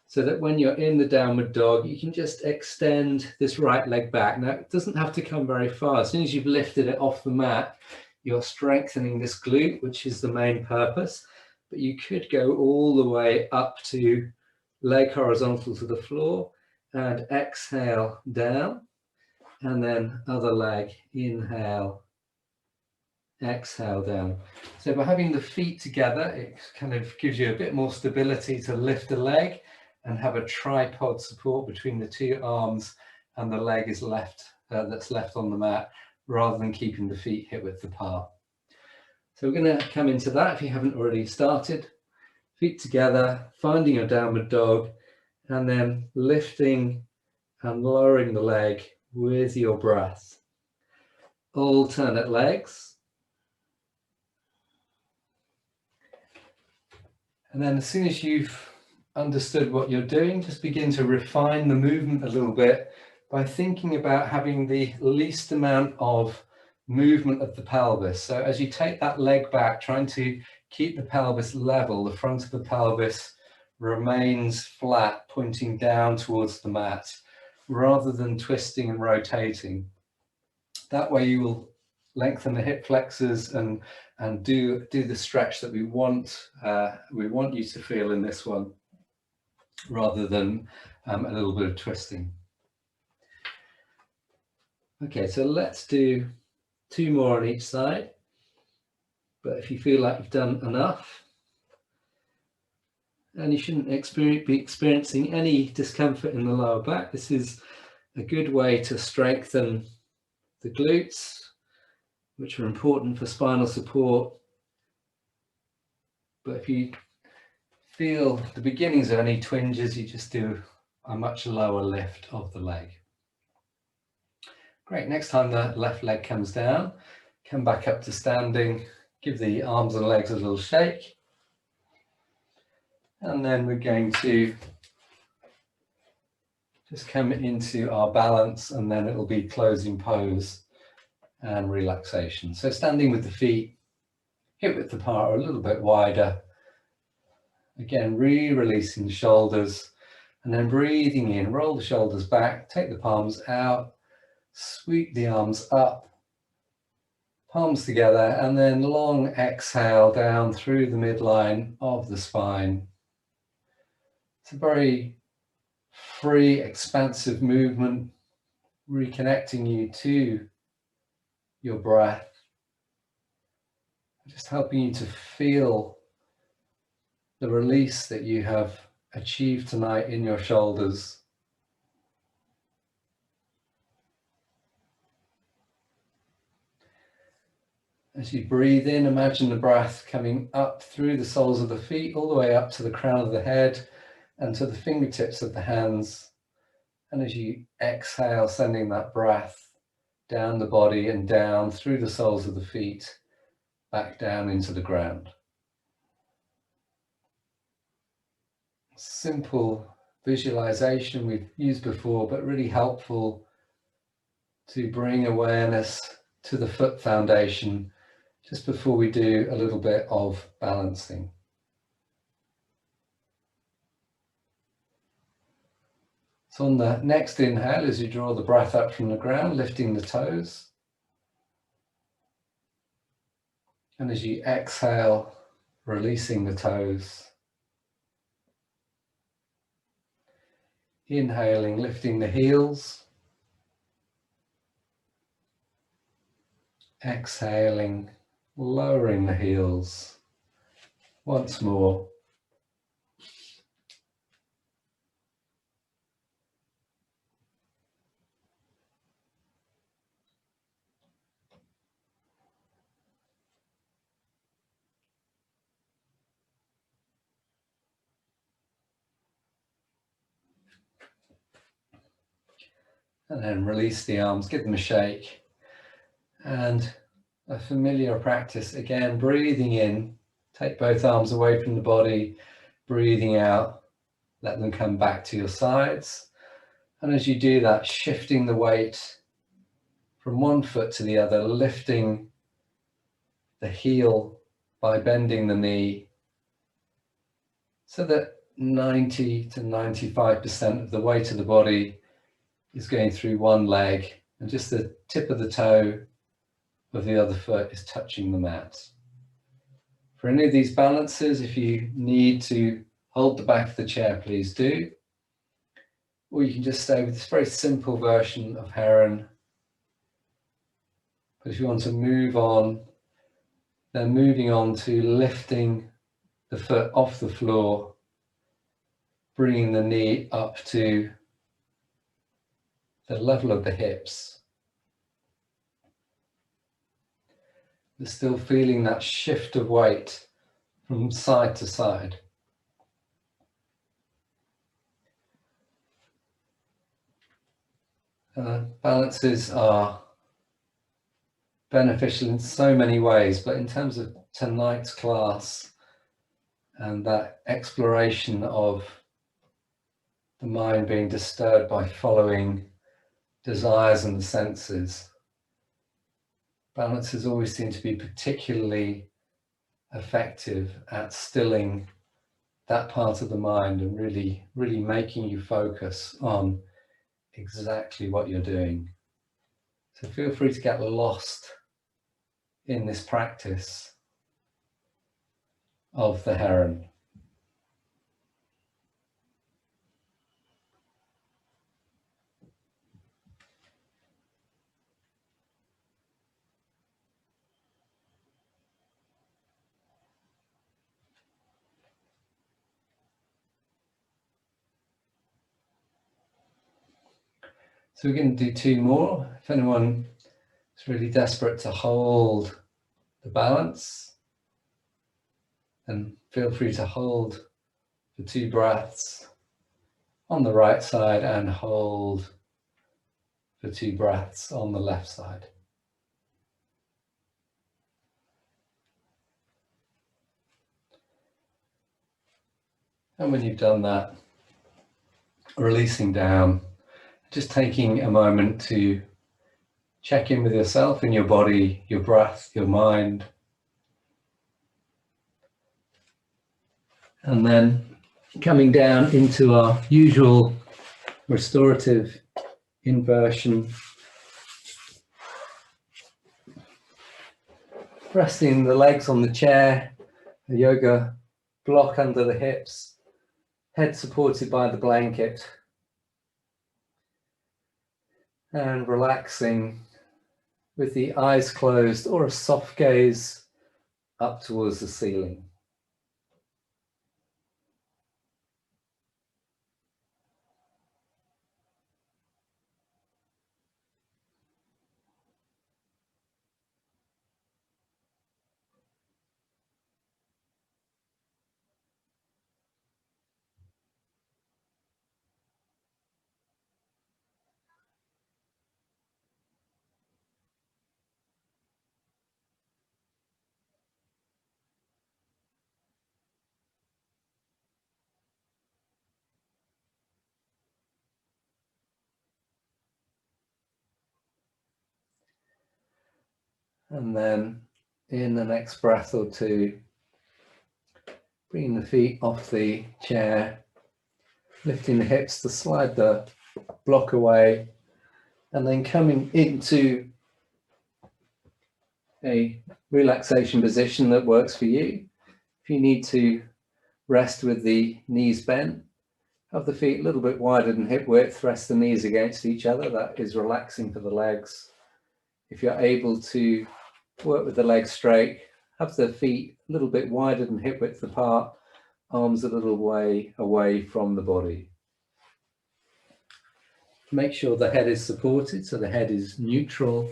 so that when you're in the downward dog, you can just extend this right leg back. Now, it doesn't have to come very far. As soon as you've lifted it off the mat, you're strengthening this glute, which is the main purpose. But you could go all the way up to leg horizontal to the floor and exhale down, and then other leg, inhale, exhale down. So by having the feet together, it kind of gives you a bit more stability to lift a leg and have a tripod support between the two arms, and the leg is that's left on the mat, rather than keeping the feet hip width apart. So we're going to come into that if you haven't already started. Feet together, finding your downward dog, and then lifting and lowering the leg with your breath. Alternate legs. And then as soon as you've understood what you're doing, just begin to refine the movement a little bit by thinking about having the least amount of movement of the pelvis. So as you take that leg back, trying to keep the pelvis level, the front of the pelvis remains flat, pointing down towards the mat, rather than twisting and rotating. That way you will lengthen the hip flexors and do the stretch that we want you to feel in this one, rather than a little bit of twisting. Okay, so let's do 2 more on each side. But if you feel like you've done enough, and you shouldn't be experiencing any discomfort in the lower back, this is a good way to strengthen the glutes, which are important for spinal support. But if you feel the beginnings of any twinges, you just do a much lower lift of the leg. Great, next time the left leg comes down, come back up to standing, give the arms and legs a little shake. And then we're going to just come into our balance, and then it'll be closing pose and relaxation. So standing with the feet hip width apart or a little bit wider. Again, releasing the shoulders, and then breathing in, roll the shoulders back, take the palms out, sweep the arms up, palms together, and then long exhale down through the midline of the spine. It's a very free, expansive movement, reconnecting you to your breath, just helping you to feel the release that you have achieved tonight in your shoulders. As you breathe in, imagine the breath coming up through the soles of the feet, all the way up to the crown of the head and to the fingertips of the hands. And as you exhale, sending that breath down the body and down through the soles of the feet, back down into the ground. Simple visualization we've used before, but really helpful to bring awareness to the foot foundation just before we do a little bit of balancing. So on the next inhale, as you draw the breath up from the ground, lifting the toes. And as you exhale, releasing the toes. Inhaling, lifting the heels. Exhaling, lowering the heels. Once more. And then release the arms, give them a shake. And a familiar practice, again, breathing in, take both arms away from the body, breathing out, let them come back to your sides. And as you do that, shifting the weight from one foot to the other, lifting the heel by bending the knee, so that 90 to 95% of the weight of the body is going through one leg, and just the tip of the toe of the other foot is touching the mat. For any of these balances, if you need to hold the back of the chair, please do. Or you can just stay with this very simple version of Heron. But if you want to move on, then moving on to lifting the foot off the floor, bringing the knee up to the level of the hips. You're still feeling that shift of weight from side to side. Balances are beneficial in so many ways, but in terms of tonight's class and that exploration of the mind being disturbed by following desires and the senses, balances always seem to be particularly effective at stilling that part of the mind and really making you focus on exactly what you're doing. So feel free to get lost in this practice of the Heron. So we're going to do two more. If anyone is really desperate to hold the balance, then feel free to hold for 2 breaths on the right side and hold for 2 breaths on the left side. And when you've done that, releasing down, just taking a moment to check in with yourself and your body, your breath, your mind. And then coming down into our usual restorative inversion. Resting the legs on the chair, a yoga block under the hips, head supported by the blanket. And relaxing with the eyes closed or a soft gaze up towards the ceiling. And then in the next breath or two, bringing the feet off the chair, lifting the hips to slide the block away, and then coming into a relaxation position that works for you. If you need to rest with the knees bent, have the feet a little bit wider than hip width, rest the knees against each other. That is relaxing for the legs. If you're able to work with the legs straight, have the feet a little bit wider than hip width apart, arms a little way away from the body. Make sure the head is supported, so the head is neutral,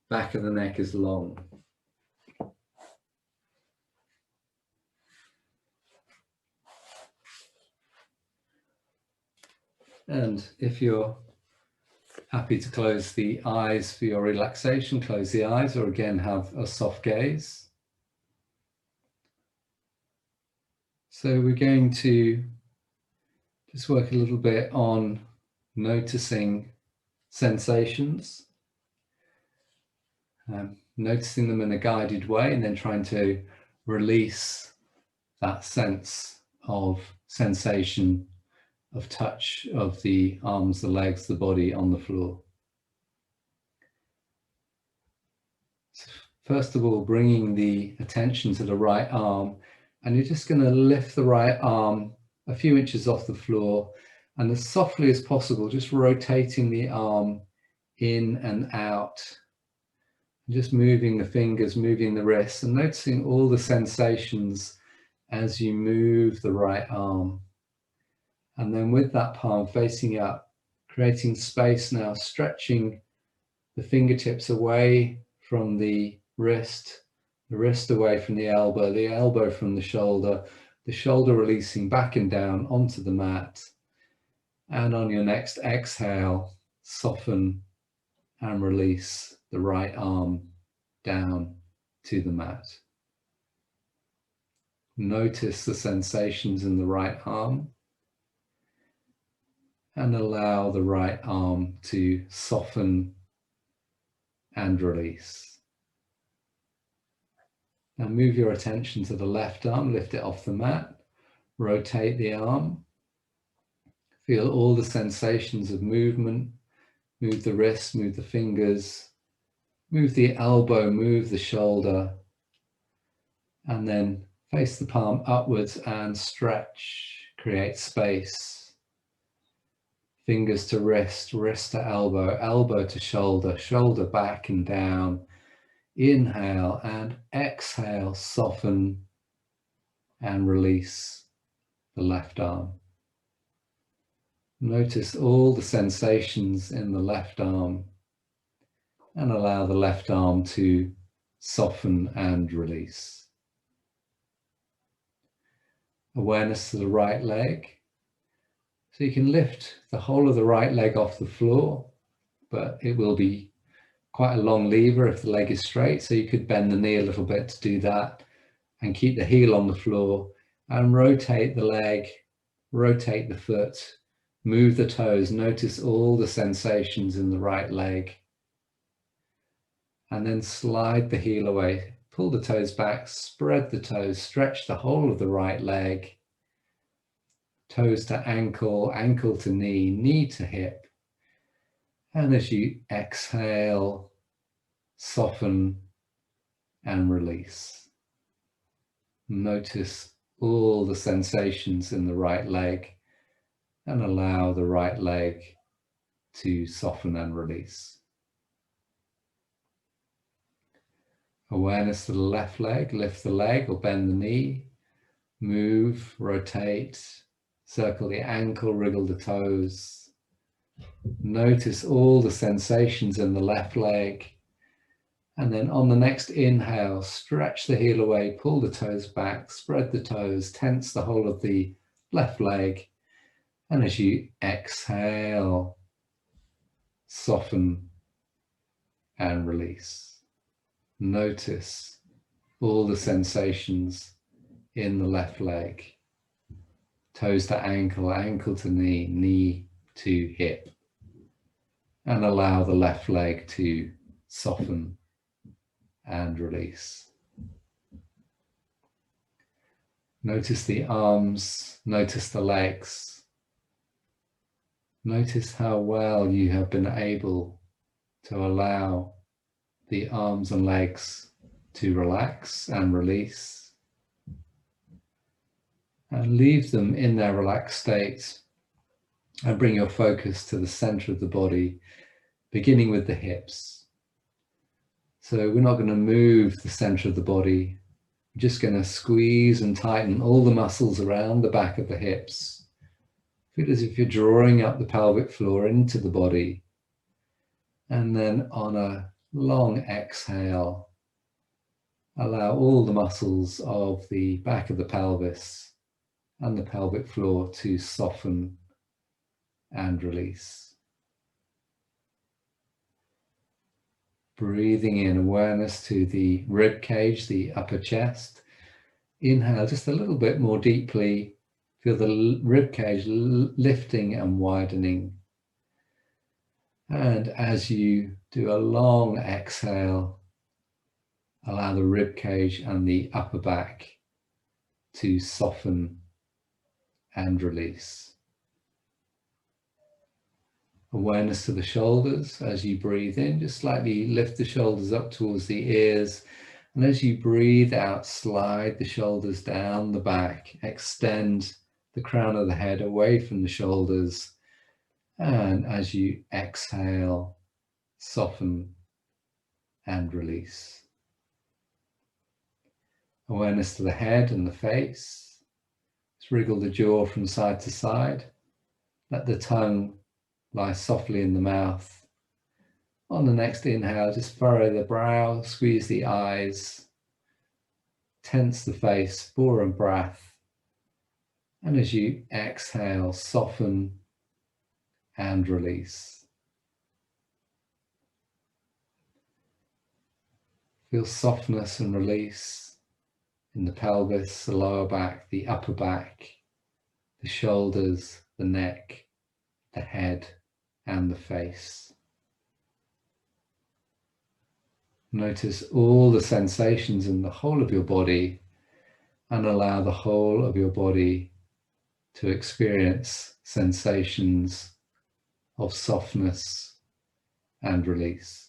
back of the neck is long. And if you're happy to close the eyes for your relaxation, close the eyes, or again have a soft gaze. So we're going to just work a little bit on noticing sensations, noticing them in a guided way, and then trying to release that sense of sensation, of touch of the arms, the legs, the body on the floor. So first of all, bringing the attention to the right arm, and you're just going to lift the right arm a few inches off the floor, and as softly as possible, just rotating the arm in and out, just moving the fingers, moving the wrists, and noticing all the sensations as you move the right arm. And then with that palm facing up, creating space now, stretching the fingertips away from the wrist away from the elbow from the shoulder releasing back and down onto the mat. And on your next exhale, soften and release the right arm down to the mat. Notice the sensations in the right arm and allow the right arm to soften and release. Now move your attention to the left arm, lift it off the mat, rotate the arm, feel all the sensations of movement, move the wrists, move the fingers, move the elbow, move the shoulder, and then face the palm upwards and stretch, create space. Fingers to wrist, wrist to elbow, elbow to shoulder, shoulder back and down. Inhale and exhale, soften and release the left arm. Notice all the sensations in the left arm and allow the left arm to soften and release. Awareness to the right leg. So you can lift the whole of the right leg off the floor, but it will be quite a long lever if the leg is straight, so you could bend the knee a little bit to do that and keep the heel on the floor and rotate the leg, rotate the foot, move the toes, notice all the sensations in the right leg, and then slide the heel away, pull the toes back, spread the toes, stretch the whole of the right leg, toes to ankle, ankle to knee, knee to hip. And as you exhale, soften and release. Notice all the sensations in the right leg and allow the right leg to soften and release. Awareness to the left leg, lift the leg or bend the knee, move, rotate, circle the ankle, wriggle the toes. Notice all the sensations in the left leg. And then on the next inhale, stretch the heel away, pull the toes back, spread the toes, tense the whole of the left leg. And as you exhale, soften and release. Notice all the sensations in the left leg. Toes to ankle, ankle to knee, knee to hip. And allow the left leg to soften and release. Notice the arms, notice the legs. Notice how well you have been able to allow the arms and legs to relax and release, and leave them in their relaxed state, and bring your focus to the center of the body, beginning with the hips. So we're not going to move the center of the body. We're just going to squeeze and tighten all the muscles around the back of the hips. Feel as if you're drawing up the pelvic floor into the body. And then on a long exhale, allow all the muscles of the back of the pelvis and the pelvic floor to soften and release. Breathing in awareness to the rib cage, the upper chest. Inhale just a little bit more deeply. Feel the rib cage lifting and widening. And as you do a long exhale, allow the rib cage and the upper back to soften and release. Awareness to the shoulders as you breathe in, just slightly lift the shoulders up towards the ears. And as you breathe out, slide the shoulders down the back, extend the crown of the head away from the shoulders. And as you exhale, soften and release. Awareness to the head and the face. Just wriggle the jaw from side to side. Let the tongue lie softly in the mouth. On the next inhale, just furrow the brow, squeeze the eyes, tense the face, for a breath. And as you exhale, soften and release. Feel softness and release in the pelvis, the lower back, the upper back, the shoulders, the neck, the head, and the face. Notice all the sensations in the whole of your body, and allow the whole of your body to experience sensations of softness and release.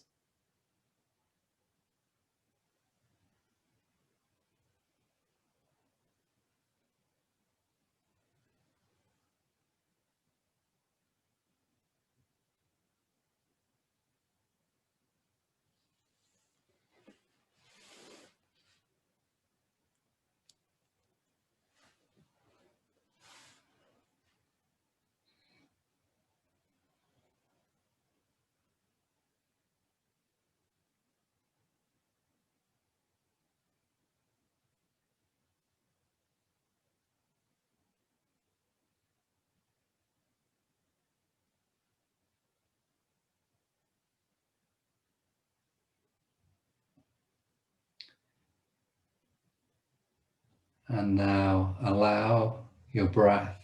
And now allow your breath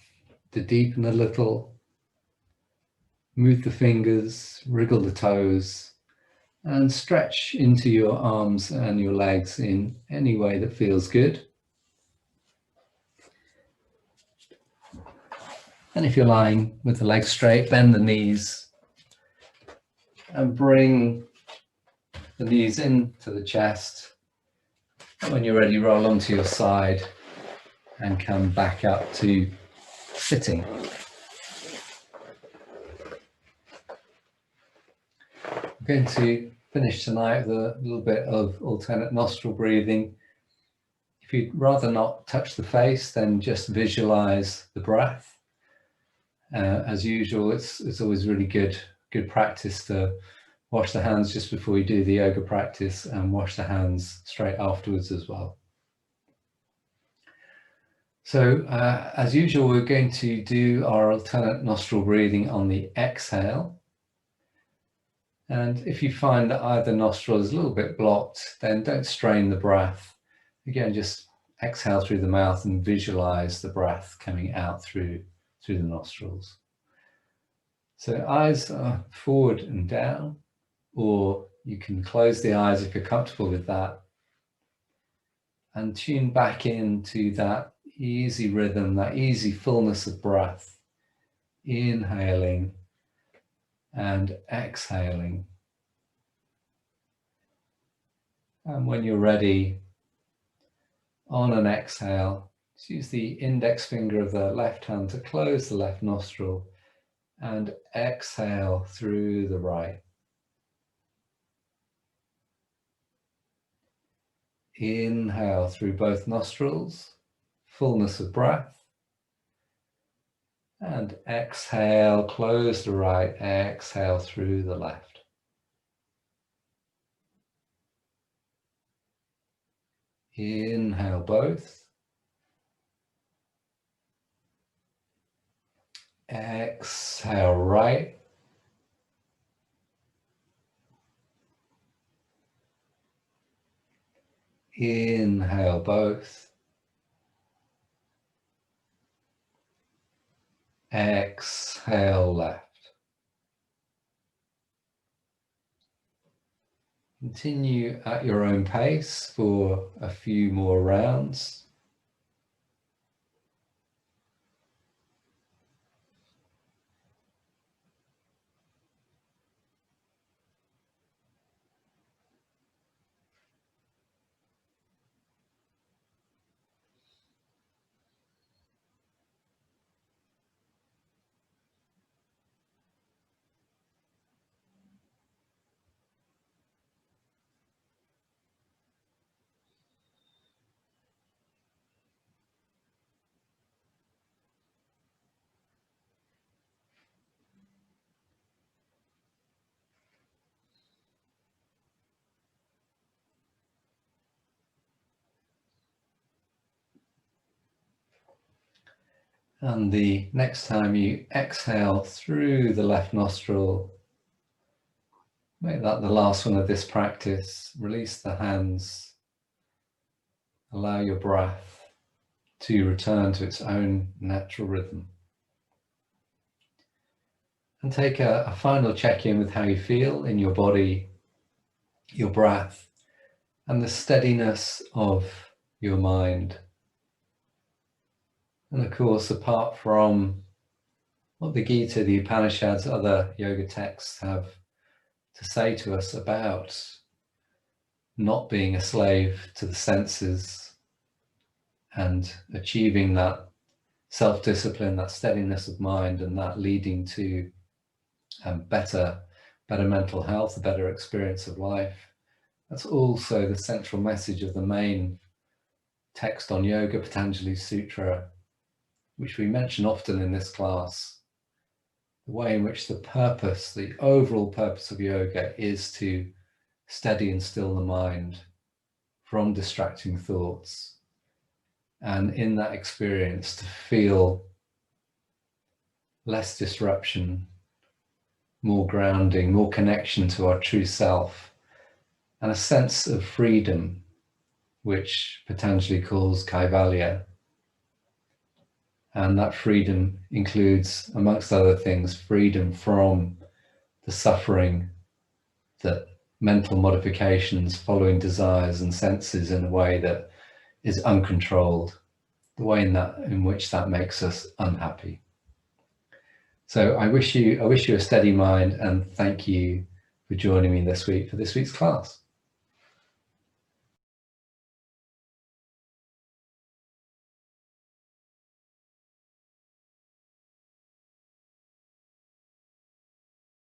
to deepen a little. Move the fingers, wriggle the toes, and stretch into your arms and your legs in any way that feels good. And if you're lying with the legs straight, bend the knees and bring the knees into the chest. And when you're ready, roll onto your side and come back up to sitting. I'm going to finish tonight with a little bit of alternate nostril breathing. If you'd rather not touch the face, then just visualize the breath. As usual, it's always really good practice to wash the hands just before you do the yoga practice, and wash the hands straight afterwards as well. So as usual, we're going to do our alternate nostril breathing on the exhale. And if you find that either nostril is a little bit blocked, then don't strain the breath. Again, just exhale through the mouth and visualize the breath coming out through the nostrils. So eyes are forward and down, or You can close the eyes if you're comfortable with that, and tune back into that easy rhythm, that easy fullness of breath, inhaling and exhaling. And when you're ready, on an exhale, just use the index finger of the left hand to close the left nostril and exhale through the right. Inhale through both nostrils, fullness of breath. And exhale, close the right, exhale through the left. Inhale both. Exhale right. Inhale both. Exhale left. Continue at your own pace for a few more rounds. And the next time you exhale through the left nostril, make that the last one of this practice. Release the hands. Allow your breath to return to its own natural rhythm. And take a final check-in with how you feel in your body, your breath, and the steadiness of your mind. And of course, apart from what the Gita, the Upanishads, other yoga texts have to say to us about not being a slave to the senses and achieving that self-discipline, that steadiness of mind, and that leading to better mental health, a better experience of life. That's also the central message of the main text on yoga, Patanjali Sutra, which we mention often in this class. The way in which the purpose, the overall purpose of yoga is to steady and still the mind from distracting thoughts. And in that experience, to feel less disruption, more grounding, more connection to our true self, and a sense of freedom, which Patanjali calls kaivalya. And that freedom includes, amongst other things, freedom from the suffering that mental modifications following desires and senses in a way that is uncontrolled, the way in which that makes us unhappy. So I wish you a steady mind, and thank you for joining me this week for this week's class.